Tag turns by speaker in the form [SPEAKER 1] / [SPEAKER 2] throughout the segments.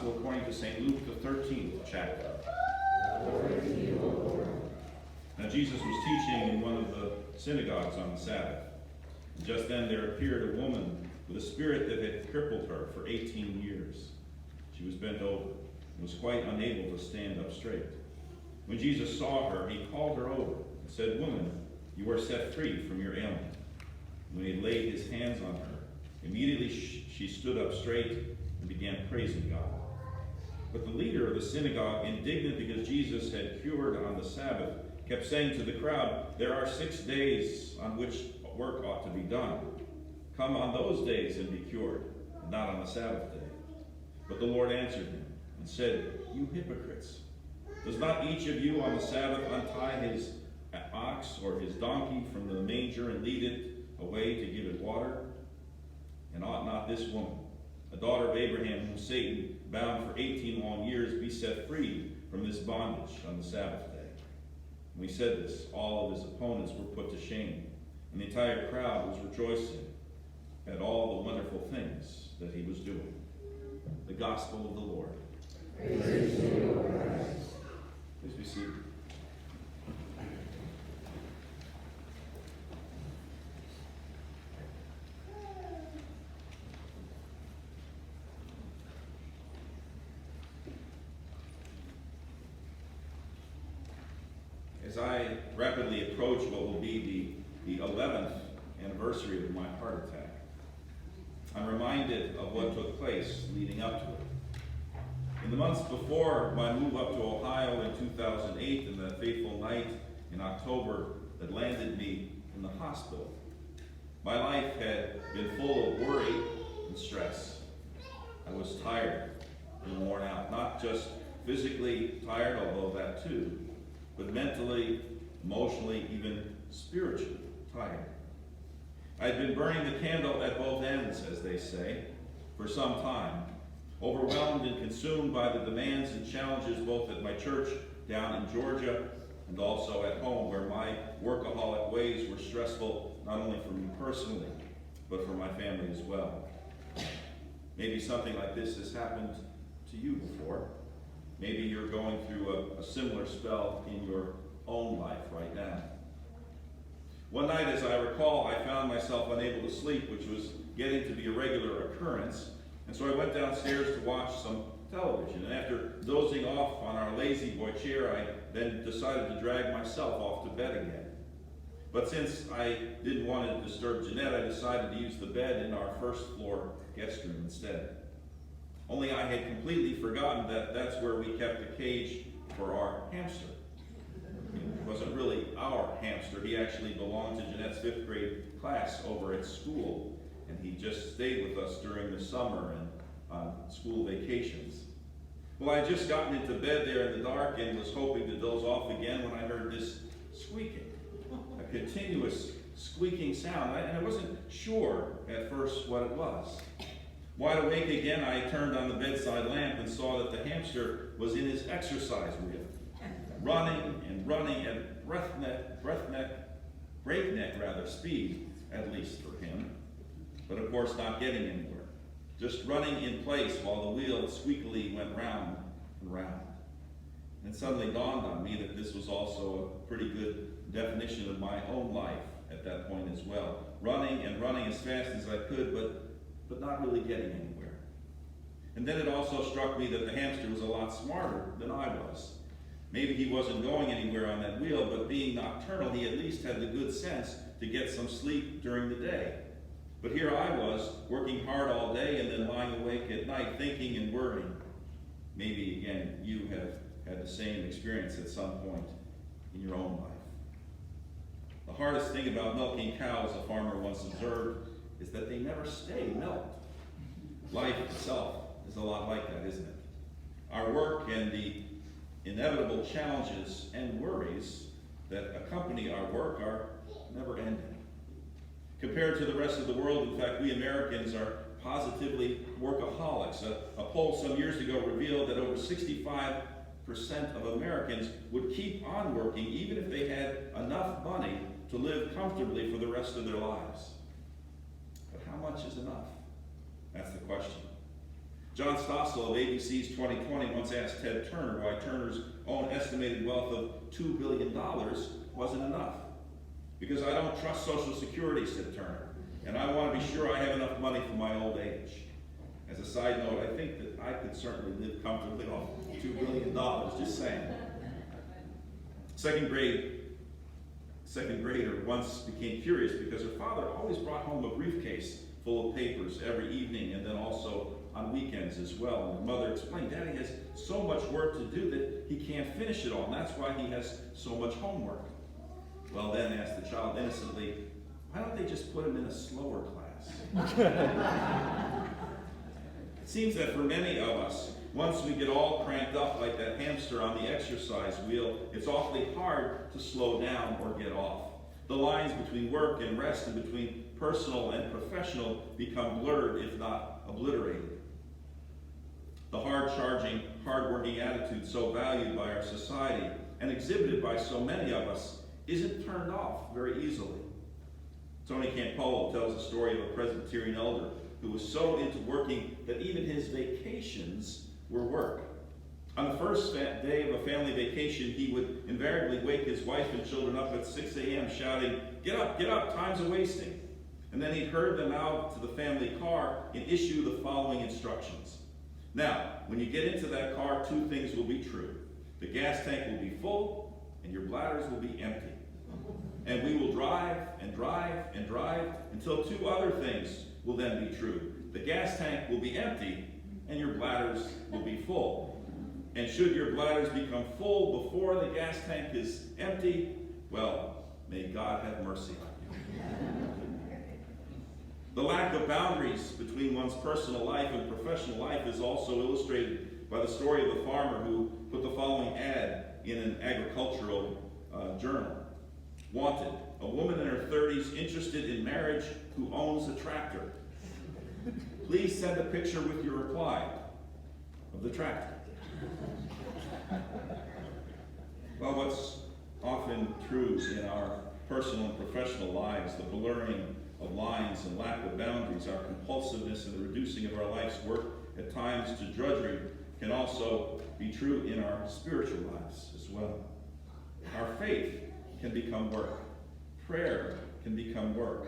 [SPEAKER 1] Gospel according to St. Luke, the 13th chapter. Now Jesus was teaching in one of the synagogues on the Sabbath. And just then there appeared a woman with a spirit that had crippled her for 18 years. She was bent over and was quite unable to stand up straight. When Jesus saw her, he called her over and said, "Woman, you are set free from your ailment." When he laid his hands on her, immediately she stood up straight and began praising God. But the leader of the synagogue, indignant because Jesus had cured on the Sabbath, kept saying to the crowd, "There are 6 days on which work ought to be done. Come on those days and be cured, and not on the Sabbath day." But the Lord answered him and said, "You hypocrites! Does not each of you on the Sabbath untie his ox or his donkey from the manger and lead it away to give it water? And ought not this woman, a daughter of Abraham, whom Satan bound for 18 long years, be set free from this bondage on the Sabbath day?" When he said this, all of his opponents were put to shame, and the entire crowd was rejoicing at all the wonderful things that he was doing. The Gospel of the Lord.
[SPEAKER 2] Praise to you, O Christ.
[SPEAKER 1] Please be seated. As I rapidly approach what will be the 11th anniversary of my heart attack, I'm reminded of what took place leading up to it. In the months before my move up to Ohio in 2008 and the fateful night in October that landed me in the hospital, my life had been full of worry and stress. I was tired and worn out, not just physically tired, although that too, but mentally, emotionally, even spiritually tired. I had been burning the candle at both ends, as they say, for some time, overwhelmed and consumed by the demands and challenges both at my church down in Georgia and also at home, where my workaholic ways were stressful not only for me personally, but for my family as well. Maybe something like this has happened to you before. Maybe you're going through a similar spell in your own life right now. One night, as I recall, I found myself unable to sleep, which was getting to be a regular occurrence. And so I went downstairs to watch some television. And after dozing off on our lazy boy chair, I then decided to drag myself off to bed again. But since I didn't want to disturb Jeanette, I decided to use the bed in our first floor guest room instead. Only I had completely forgotten that that's where we kept the cage for our hamster. It wasn't really our hamster. He actually belonged to Jeanette's 5th grade class over at school, and he just stayed with us during the summer and on school vacations. Well, I had just gotten into bed there in the dark and was hoping to doze off again when I heard this squeaking, a continuous squeaking sound, and I wasn't sure at first what it was. Wide awake again, I turned on the bedside lamp and saw that the hamster was in his exercise wheel, running at breakneck speed, at least for him, but of course not getting anywhere. Just running in place while the wheel squeakily went round and round. And it suddenly dawned on me that this was also a pretty good definition of my own life at that point as well. Running as fast as I could, but not really getting anywhere. And then it also struck me that the hamster was a lot smarter than I was. Maybe he wasn't going anywhere on that wheel, but being nocturnal, he at least had the good sense to get some sleep during the day. But here I was, working hard all day and then lying awake at night, thinking and worrying. Maybe, again, you have had the same experience at some point in your own life. The hardest thing about milking cows, a farmer once observed, is that they never stay milked. Life itself is a lot like that, isn't it? Our work and the inevitable challenges and worries that accompany our work are never ending. Compared to the rest of the world, in fact, we Americans are positively workaholics. A poll some years ago revealed that over 65% of Americans would keep on working even if they had enough money to live comfortably for the rest of their lives. But how much is enough? That's the question. John Stossel of ABC's 2020 once asked Ted Turner why Turner's own estimated wealth of $2 billion wasn't enough. "Because I don't trust Social Security," said Turner, "and I want to be sure I have enough money for my old age." As a side note, I think that I could certainly live comfortably off $2 billion, just saying. Second grader once became curious because her father always brought home a briefcase full of papers every evening and then also on weekends as well. And her mother explained, "Daddy has so much work to do that he can't finish it all, and that's why he has so much homework." "Well then," asked the child innocently, "why don't they just put him in a slower class?" It seems that for many of us, once we get all cranked up like that hamster on the exercise wheel, it's awfully hard to slow down or get off. The lines between work and rest and between personal and professional become blurred, if not obliterated. The hard-charging, hard-working attitude so valued by our society and exhibited by so many of us isn't turned off very easily. Tony Campolo tells the story of a Presbyterian elder who was so into working that even his vacations were work. On the first day of a family vacation, he would invariably wake his wife and children up at 6 a.m. shouting, get up, time's a-wasting." And then he'd herd them out to the family car and issue the following instructions. "Now, when you get into that car, two things will be true. The gas tank will be full, and your bladders will be empty. And we will drive and drive and drive until two other things will then be true. The gas tank will be empty, and your bladders will be full. And should your bladders become full before the gas tank is empty, well, may God have mercy on you." The lack of boundaries between one's personal life and professional life is also illustrated by the story of the farmer who put the following ad in an agricultural journal. "Wanted, a woman in her 30s interested in marriage who owns a tractor. Please send a picture with your reply of the tractor." Well, what's often true in our personal and professional lives, the blurring of lines and lack of boundaries, our compulsiveness and the reducing of our life's work at times to drudgery, can also be true in our spiritual lives as well. Our faith can become work. Prayer can become work.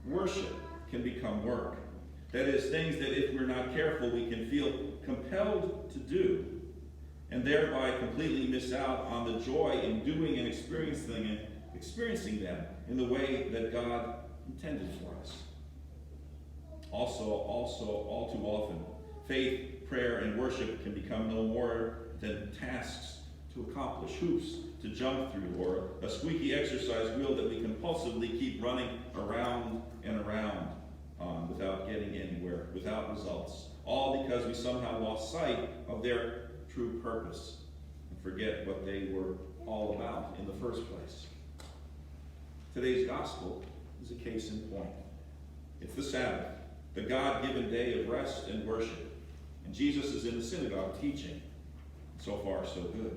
[SPEAKER 1] Worship can become work. That is, things that if we're not careful, we can feel compelled to do, and thereby completely miss out on the joy in doing and experiencing them in the way that God intended for us. Also, all too often, faith, prayer, and worship can become no more than tasks to accomplish, hoops to jump through, or a squeaky exercise wheel that we compulsively keep running around and around on without getting anywhere, without results, all because we somehow lost sight of their true purpose and forget what they were all about in the first place. Today's gospel is a case in point. It's the Sabbath, the God-given day of rest and worship. And Jesus is in the synagogue teaching. So far, so good.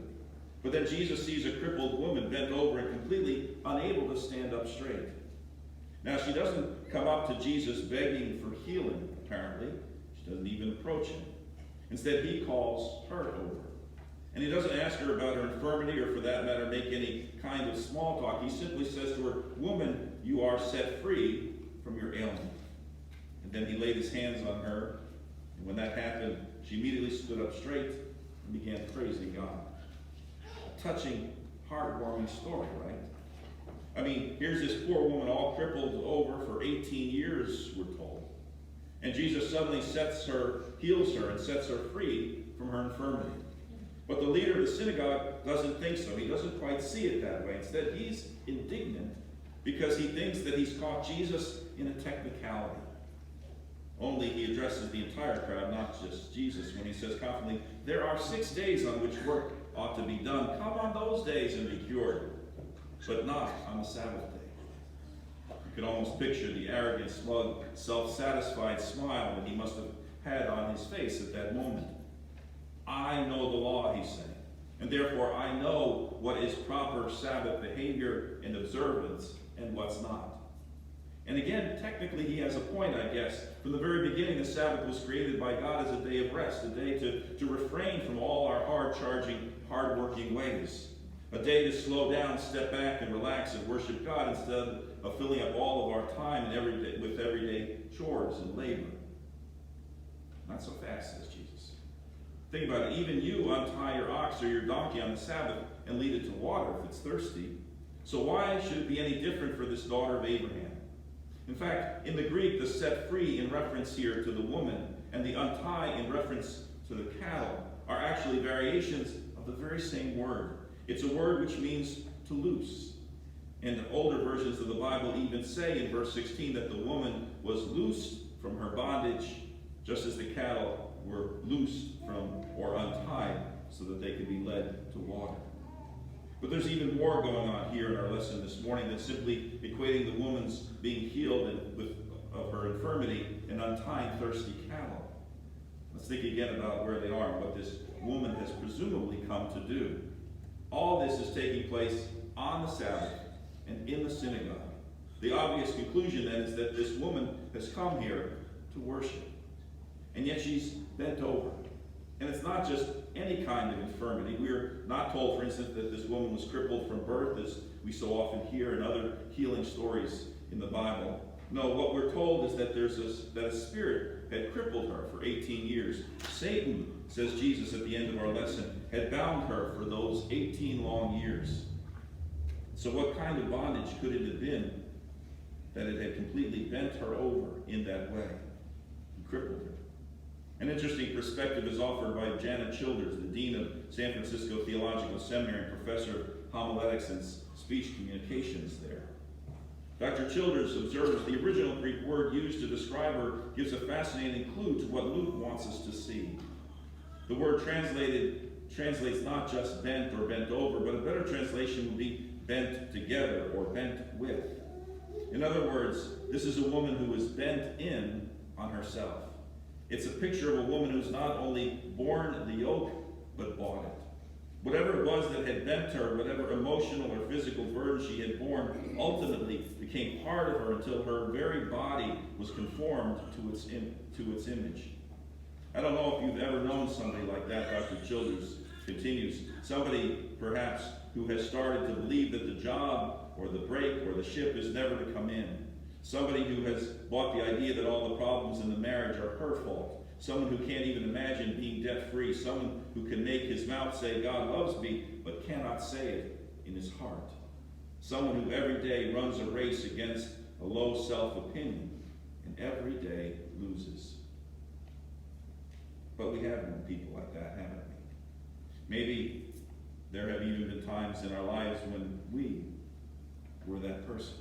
[SPEAKER 1] But then Jesus sees a crippled woman bent over and completely unable to stand up straight. Now, she doesn't come up to Jesus begging for healing, apparently. She doesn't even approach him. Instead, he calls her over. And he doesn't ask her about her infirmity or, for that matter, make any kind of small talk. He simply says to her, "Woman, you are set free from your ailment." And then he laid his hands on her. And when that happened, she immediately stood up straight and began praising God. A touching, heartwarming story, right? I mean, here's this poor woman all crippled over for 18 years, we're told. And Jesus suddenly heals her, and sets her free from her infirmity. But the leader of the synagogue doesn't think so. He doesn't quite see it that way. Instead, he's indignant because he thinks that he's caught Jesus in a technicality. Only he addresses the entire crowd, not just Jesus, when he says confidently, "There are 6 days on which work ought to be done. Come on those days and be cured, but not on the Sabbath day." You could almost picture the arrogant, smug, self-satisfied smile that he must have had on his face at that moment. "I know the law," he's saying, "and therefore I know what is proper Sabbath behavior and observance and what's not." And again, technically he has a point, I guess. From the very beginning, the Sabbath was created by God as a day of rest, a day to refrain from all our hard-charging, hard-working ways. A day to slow down, step back, and relax and worship God instead of filling up all of our time with everyday chores and labor. Not so fast, says Jesus. Think about it. Even you untie your ox or your donkey on the Sabbath and lead it to water if it's thirsty. So why should it be any different for this daughter of Abraham? In fact, in the Greek, the set free in reference here to the woman and the untie in reference to the cattle are actually variations of the very same word. It's a word which means to loose. And older versions of the Bible even say in verse 16 that the woman was loosed from her bondage, just as the cattle were loosed from or untied so that they could be led to water. But there's even more going on here in our lesson this morning than simply equating the woman's being healed of her infirmity and untying thirsty cattle. Let's think again about where they are and what this woman has presumably come to do. All this is taking place on the Sabbath and in the synagogue. The obvious conclusion then is that this woman has come here to worship. And yet she's bent over. And it's not just any kind of infirmity. We're not told, for instance, that this woman was crippled from birth, as we so often hear in other healing stories in the Bible. No, what we're told is that that a spirit had crippled her for 18 years. Satan, says Jesus at the end of our lesson, had bound her for those 18 long years. So what kind of bondage could it have been that it had completely bent her over in that way and crippled her? An interesting perspective is offered by Janet Childers, the Dean of San Francisco Theological Seminary and Professor of Homiletics and Speech Communications there. Dr. Childers observes the original Greek word used to describe her gives a fascinating clue to what Luke wants us to see. The word translates not just bent or bent over, but a better translation would be bent together or bent with. In other words, this is a woman who is bent in on herself. It's a picture of a woman who's not only borne the yoke, but bought it. Whatever it was that had bent her, whatever emotional or physical burden she had borne, ultimately became part of her until her very body was conformed to its image. I don't know if you've ever known somebody like that, Dr. Childers continues. Somebody, perhaps, who has started to believe that the job or the break or the ship is never to come in. Somebody who has bought the idea that all the problems in the marriage are her fault. Someone who can't even imagine being debt-free. Someone who can make his mouth say, God loves me, but cannot say it in his heart. Someone who every day runs a race against a low self-opinion and every day loses. But we have known people like that, haven't we? Maybe there have even been times in our lives when we were that person.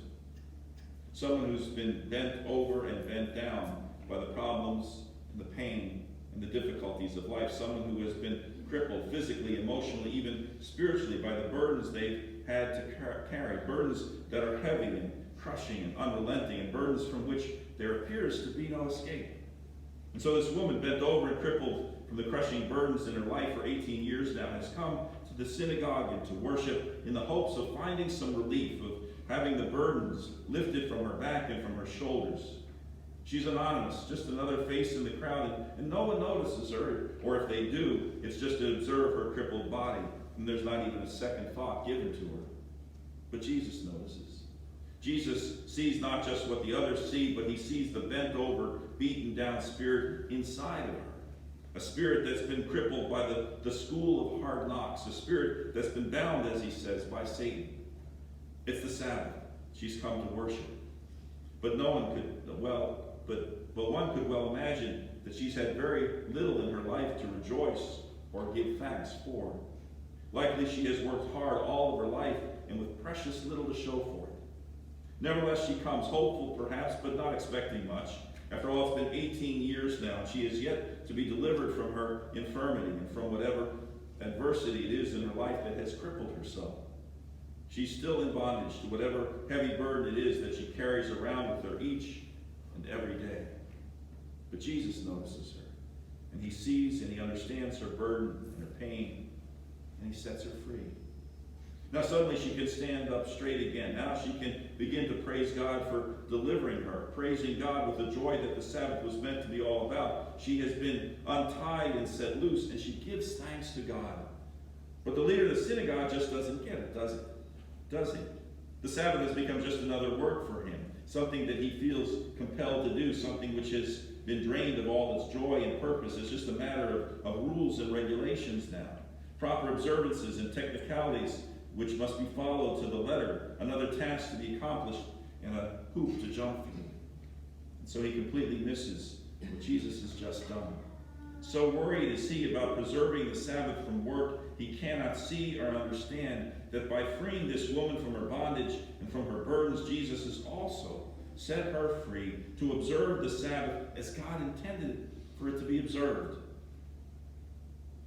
[SPEAKER 1] Someone who's been bent over and bent down by the problems and the pain and the difficulties of life. Someone who has been crippled physically, emotionally, even spiritually by the burdens they've had to carry. Burdens that are heavy and crushing and unrelenting, and burdens from which there appears to be no escape. And so this woman, bent over and crippled from the crushing burdens in her life for 18 years now, has come to the synagogue and to worship in the hopes of finding some relief, of having the burdens lifted from her back and from her shoulders. She's anonymous, just another face in the crowd, and no one notices her, or if they do, it's just to observe her crippled body, and there's not even a second thought given to her. But Jesus notices. Jesus sees not just what the others see, but he sees the bent over, beaten down spirit inside of her. A spirit that's been crippled by the school of hard knocks, a spirit that's been bound, as he says, by Satan. It's the Sabbath. She's come to worship. But one could well imagine that she's had very little in her life to rejoice or give thanks for. Likely she has worked hard all of her life and with precious little to show for it. Nevertheless, she comes hopeful perhaps, but not expecting much. After all, it's been 18 years now, and she is yet to be delivered from her infirmity and from whatever adversity it is in her life that has crippled her so. She's still in bondage to whatever heavy burden it is that she carries around with her each and every day. But Jesus notices her, and he sees and he understands her burden and her pain, and he sets her free. Now suddenly she can stand up straight again. Now she can begin to praise God for delivering her, praising God with the joy that the Sabbath was meant to be all about. She has been untied and set loose, and she gives thanks to God. But the leader of the synagogue just doesn't get it, does it? Does he? The Sabbath has become just another work for him, something that he feels compelled to do, something which has been drained of all its joy and purpose. It's just a matter of rules and regulations now, proper observances and technicalities which must be followed to the letter, another task to be accomplished, and a hoop to jump through. And so he completely misses what Jesus has just done. So worried is he about preserving the Sabbath from work, he cannot see or understand that by freeing this woman from her bondage and from her burdens, Jesus has also set her free to observe the Sabbath as God intended for it to be observed.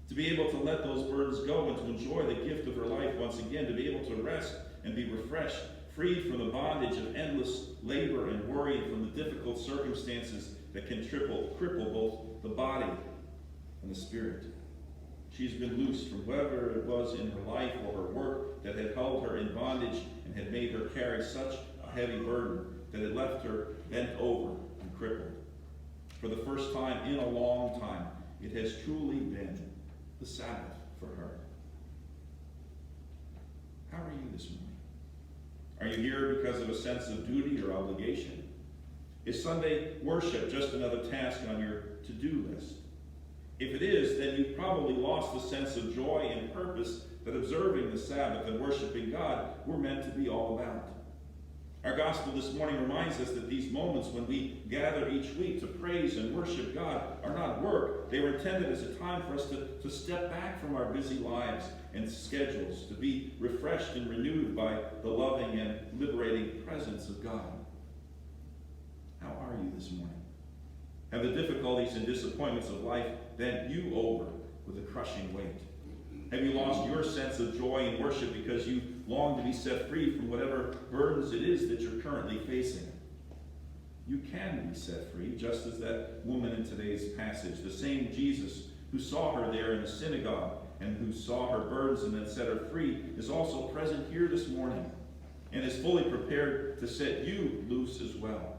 [SPEAKER 1] To be able to let those burdens go and to enjoy the gift of her life once again, to be able to rest and be refreshed, freed from the bondage of endless labor and worry, and from the difficult circumstances that can cripple both the body and the spirit. She's been loosed from whatever it was in her life or her work that had held her in bondage and had made her carry such a heavy burden that it left her bent over and crippled. For the first time in a long time, it has truly been the Sabbath for her. How are you this morning? Are you here because of a sense of duty or obligation? Is Sunday worship just another task on your to-do list? If it is, then you've probably lost the sense of joy and purpose that observing the Sabbath and worshiping God were meant to be all about. Our gospel this morning reminds us that these moments when we gather each week to praise and worship God are not work. They were intended as a time for us to step back from our busy lives and schedules, to be refreshed and renewed by the loving and liberating presence of God. How are you this morning? Have the difficulties and disappointments of life bent you over with a crushing weight? Have you lost your sense of joy in worship because you long to be set free from whatever burdens it is that you're currently facing? You can be set free, just as that woman in today's passage. The same Jesus who saw her there in the synagogue and who saw her burdens and then set her free is also present here this morning and is fully prepared to set you loose as well.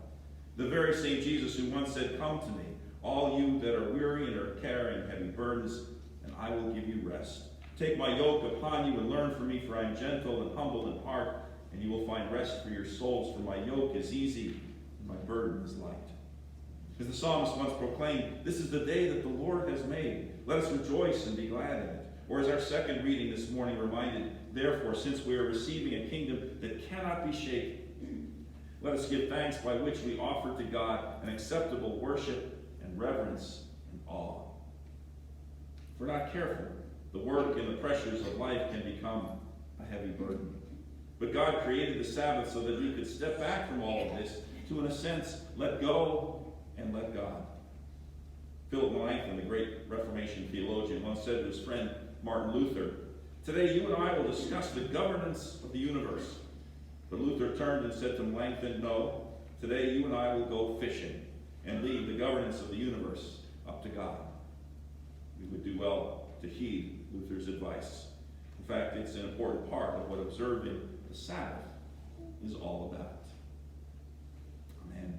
[SPEAKER 1] The very same Jesus who once said, "Come to me, all you that are weary and are carrying heavy burdens, and I will give you rest. Take my yoke upon you and learn from me, for I am gentle and humble in heart, and you will find rest for your souls, for my yoke is easy and my burden is light." As the psalmist once proclaimed, this is the day that the Lord has made. Let us rejoice and be glad in it. Or as our second reading this morning reminded, therefore, since we are receiving a kingdom that cannot be shaken, let us give thanks by which we offer to God an acceptable worship and reverence and awe. If we're not careful, the work and the pressures of life can become a heavy burden. But God created the Sabbath so that we could step back from all of this to, in a sense, let go and let God. Philip Melanchthon, the great Reformation theologian, once said to his friend Martin Luther, "Today you and I will discuss the governance of the universe." But Luther turned and said to Melanchthon, "No, today you and I will go fishing and leave the governance of the universe up to God." We would do well to heed Luther's advice. In fact, it's an important part of what observing the Sabbath is all about. Amen.